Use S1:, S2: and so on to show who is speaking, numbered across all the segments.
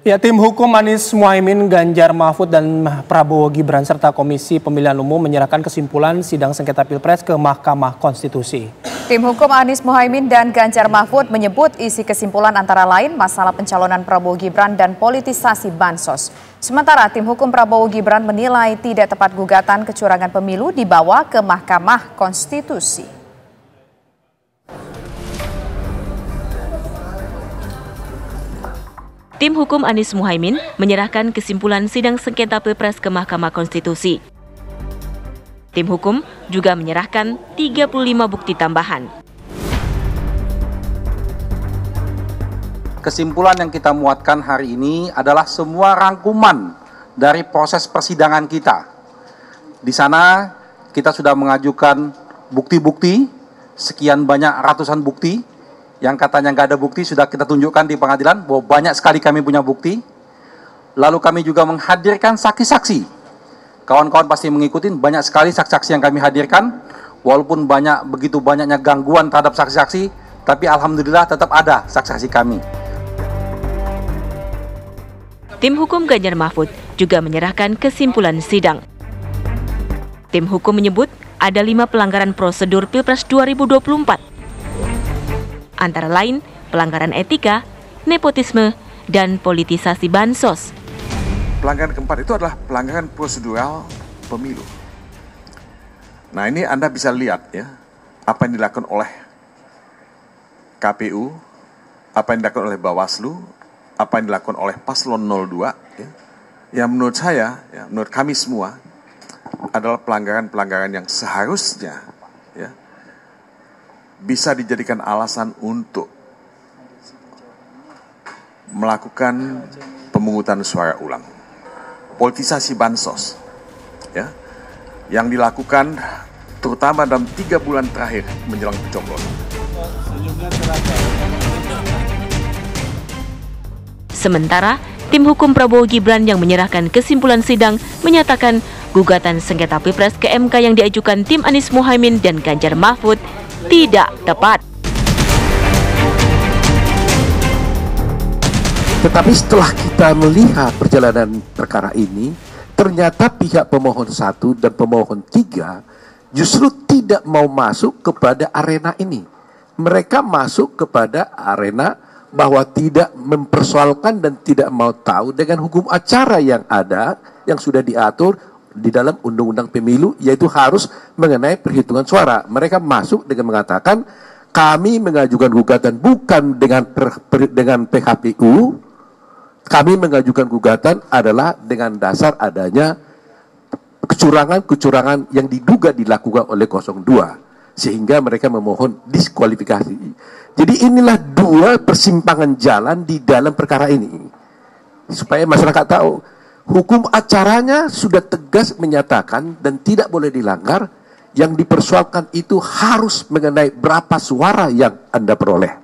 S1: Ya, tim hukum Anies Muhaimin, Ganjar Mahfud, dan Prabowo Gibran serta Komisi Pemilihan Umum menyerahkan kesimpulan sidang sengketa Pilpres ke Mahkamah Konstitusi.
S2: Tim hukum Anies Muhaimin dan Ganjar Mahfud menyebut isi kesimpulan antara lain masalah pencalonan Prabowo Gibran dan politisasi bansos. Sementara tim hukum Prabowo Gibran menilai tidak tepat gugatan kecurangan pemilu dibawa ke Mahkamah Konstitusi.
S3: Tim hukum Anies Muhaimin menyerahkan kesimpulan sidang sengketa Pilpres ke Mahkamah Konstitusi. Tim hukum juga menyerahkan 35 bukti tambahan.
S4: Kesimpulan yang kita muatkan hari ini adalah semua rangkuman dari proses persidangan kita. Di sana kita sudah mengajukan bukti-bukti, sekian banyak ratusan bukti. Yang katanya nggak ada bukti sudah kita tunjukkan di pengadilan bahwa banyak sekali kami punya bukti. Lalu kami juga menghadirkan saksi-saksi. Kawan-kawan pasti mengikuti banyak sekali saksi-saksi yang kami hadirkan. Walaupun begitu banyaknya gangguan terhadap saksi-saksi, tapi alhamdulillah tetap ada saksi-saksi kami.
S3: Tim hukum Ganjar Mahfud juga menyerahkan kesimpulan sidang. Tim hukum menyebut ada 5 pelanggaran prosedur Pilpres 2024. Antara lain pelanggaran etika, nepotisme, dan politisasi bansos.
S5: Pelanggaran keempat itu adalah pelanggaran prosedural pemilu. Nah, ini Anda bisa lihat ya, apa yang dilakukan oleh KPU, apa yang dilakukan oleh Bawaslu, apa yang dilakukan oleh Paslon 02, ya, yang menurut saya, ya, menurut kami semua, adalah pelanggaran-pelanggaran yang seharusnya ya, bisa dijadikan alasan untuk melakukan pemungutan suara ulang. Politisasi bansos ya, yang dilakukan terutama dalam 3 bulan terakhir menjelang pencoblosan.
S3: Sementara, tim hukum Prabowo Gibran yang menyerahkan kesimpulan sidang menyatakan gugatan sengketa Pilpres ke MK yang diajukan tim Anies Muhaimin dan Ganjar Mahfud tidak tepat.
S6: Tetapi setelah kita melihat perjalanan perkara ini, ternyata pihak pemohon 1 dan pemohon 3 justru tidak mau masuk kepada arena ini. Mereka masuk kepada arena bahwa tidak mempersoalkan dan tidak mau tahu dengan hukum acara yang ada, yang sudah diatur di dalam Undang-Undang Pemilu, yaitu harus mengenai perhitungan suara. Mereka masuk dengan mengatakan kami mengajukan gugatan bukan dengan PKPU, kami mengajukan gugatan adalah dengan dasar adanya kecurangan-kecurangan yang diduga dilakukan oleh 02, sehingga mereka memohon diskualifikasi. Jadi inilah 2 persimpangan jalan di dalam perkara ini, supaya masyarakat tahu. Hukum acaranya sudah tegas menyatakan dan tidak boleh dilanggar. Yang dipersoalkan itu harus mengenai berapa suara yang Anda peroleh.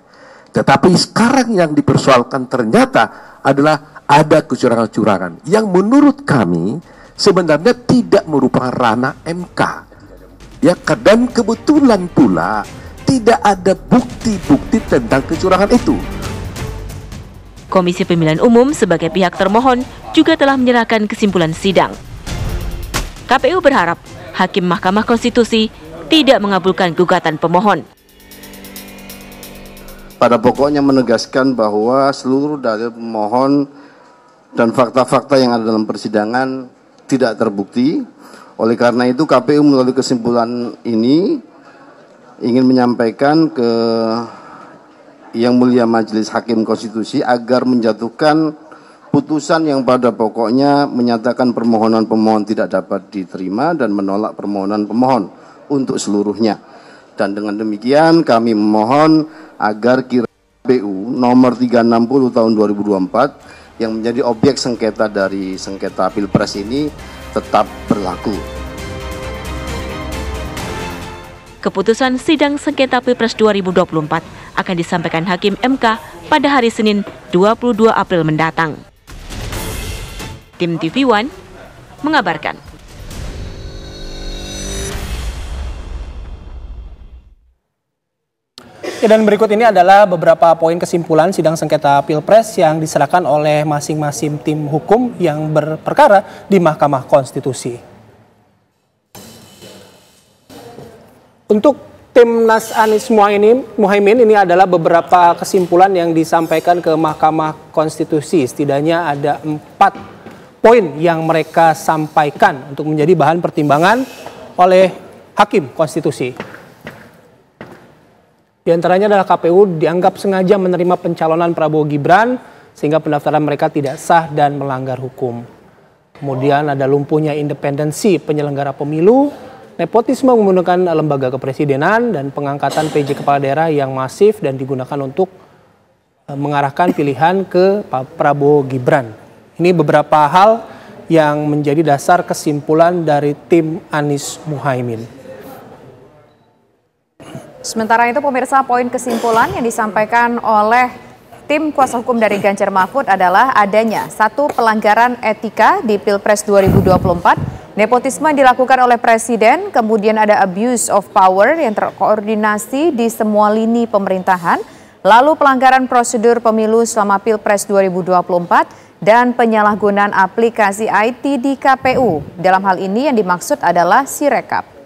S6: Tetapi sekarang yang dipersoalkan ternyata adalah ada kecurangan-kecurangan yang menurut kami sebenarnya tidak merupakan ranah MK. Ya, dan kebetulan pula tidak ada bukti-bukti tentang kecurangan itu.
S3: Komisi Pemilihan Umum sebagai pihak termohon juga telah menyerahkan kesimpulan sidang. KPU berharap Hakim Mahkamah Konstitusi tidak mengabulkan gugatan pemohon.
S7: Pada pokoknya menegaskan bahwa seluruh dalil pemohon dan fakta-fakta yang ada dalam persidangan tidak terbukti. Oleh karena itu KPU melalui kesimpulan ini ingin menyampaikan ke Yang Mulia Majelis Hakim Konstitusi agar menjatuhkan putusan yang pada pokoknya menyatakan permohonan pemohon tidak dapat diterima dan menolak permohonan pemohon untuk seluruhnya. Dan dengan demikian kami memohon agar KPU nomor 360 tahun 2024 yang menjadi objek sengketa dari sengketa Pilpres ini tetap berlaku.
S3: Keputusan sidang sengketa Pilpres 2024 akan disampaikan Hakim MK pada hari Senin 22 April mendatang. Tim TV One mengabarkan.
S1: Ya, dan berikut ini adalah beberapa poin kesimpulan sidang sengketa Pilpres yang diserahkan oleh masing-masing tim hukum yang berperkara di Mahkamah Konstitusi. Untuk Timnas Anies Muhaimin ini adalah beberapa kesimpulan yang disampaikan ke Mahkamah Konstitusi. Setidaknya ada 4 poin yang mereka sampaikan untuk menjadi bahan pertimbangan oleh Hakim Konstitusi. Di antaranya adalah KPU dianggap sengaja menerima pencalonan Prabowo Gibran sehingga pendaftaran mereka tidak sah dan melanggar hukum. Kemudian ada lumpuhnya independensi penyelenggara pemilu, nepotisme menggunakan lembaga kepresidenan, dan pengangkatan PJ kepala daerah yang masif dan digunakan untuk mengarahkan pilihan ke Prabowo Gibran. Ini beberapa hal yang menjadi dasar kesimpulan dari tim Anies Muhaimin.
S2: Sementara itu pemirsa, poin kesimpulan yang disampaikan oleh tim kuasa hukum dari Ganjar Mahfud adalah adanya 1 pelanggaran etika di Pilpres 2024, nepotisme dilakukan oleh Presiden, kemudian ada abuse of power yang terkoordinasi di semua lini pemerintahan, lalu pelanggaran prosedur pemilu selama Pilpres 2024, dan penyalahgunaan aplikasi IT di KPU. Dalam hal ini yang dimaksud adalah Sirekap.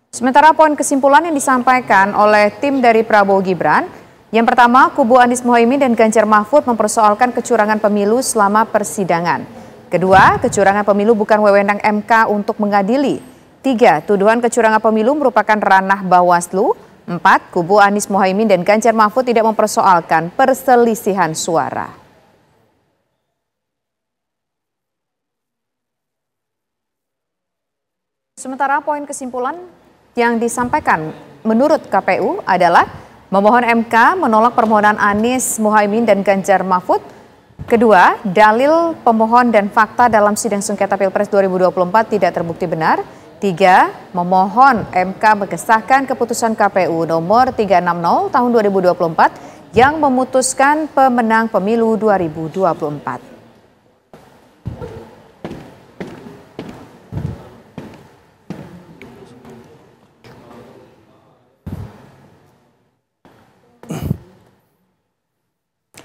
S2: Sementara poin kesimpulan yang disampaikan oleh tim dari Prabowo Gibran, yang pertama, kubu Anies Muhaimin dan Ganjar Mahfud mempersoalkan kecurangan pemilu selama persidangan. Kedua, kecurangan pemilu bukan wewenang MK untuk mengadili. 3, tuduhan kecurangan pemilu merupakan ranah Bawaslu. 4, kubu Anies Muhaimin dan Ganjar Mahfud tidak mempersoalkan perselisihan suara. Sementara poin kesimpulan yang disampaikan menurut KPU adalah memohon MK menolak permohonan Anies Muhaimin dan Ganjar Mahfud. Kedua, dalil pemohon dan fakta dalam sidang sengketa Pilpres 2024 tidak terbukti benar. 3, memohon MK mengesahkan keputusan KPU nomor 360 tahun 2024 yang memutuskan pemenang pemilu 2024.